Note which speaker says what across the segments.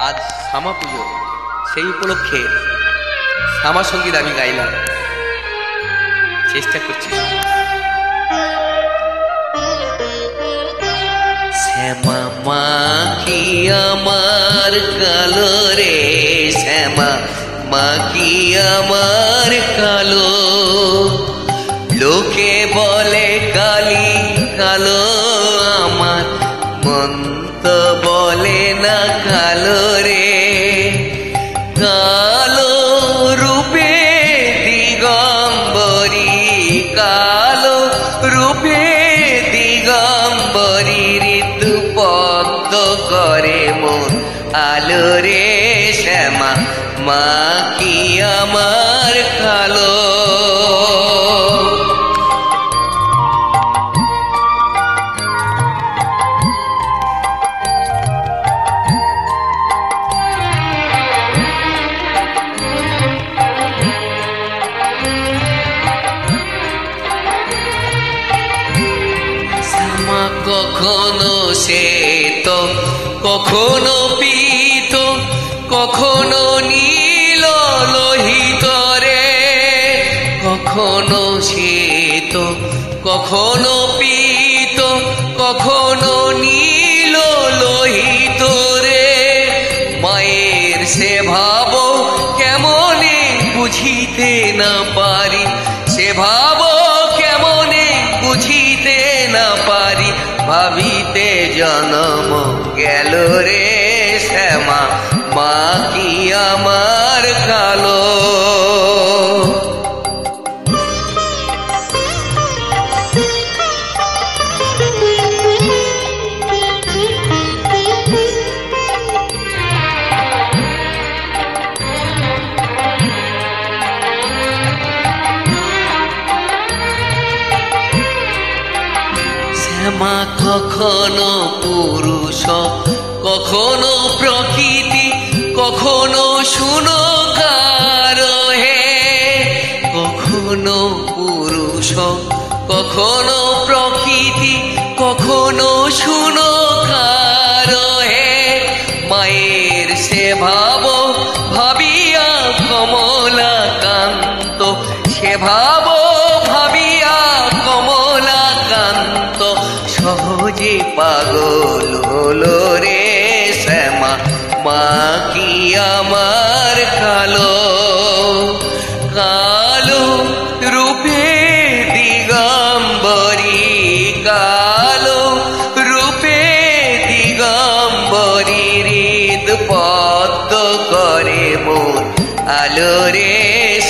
Speaker 1: আজ শ্যামা পুজো, সেই উপলক্ষে শ্যামা সঙ্গীত আমি গাইলাম, চেষ্টা করছি। শ্যামা মা কি আমার কালো রে, শ্যামা মা কি আমার কালো, লোকে বলে কালি কালো, আমার মন তো বলে না কালো রে। কালো রূপে দিগম্বরী, কালো রূপে দিগম্বরী, ঋতু পদ্ম করে মন আলো রে, শ্যামা মা কি আমার কালো। কখনো শ্বেত, কখনো পীত, কখনো নীল লোহিত রে, কখনো শ্বেত, কখনো পীত, কখনো নীল লোহিত রে। মায়ের সে ভাব কেমনে বুঝিতে না পারি, সে ভাব কেমনে বুঝিতে না পারি, ভাবিতে জন্ম গেল রে, শ্যামা মা কি আমার কালো। শ্যামা কখনো পুরুষ, কখনো প্রকৃতি, কখনো শুনো কারো হে, কখনো পুরুষ, কখনো প্রকৃতি, কখনো শুনো কারো হে। মায়ের সে ভাব ভাবিয়া কমলাকান্ত, সে ভাব ভাবিয়া কমলাকান্ত, সহজে পাগল হলো রে, শ্যামা মা কি আমার কালো। কালো রূপে দিগম্বরী, কালো রূপে দিগম্বরী, হৃদ পদ্ম করে মন আলো রে,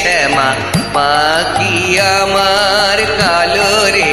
Speaker 1: শ্যামা মা কি আমার কালো রে।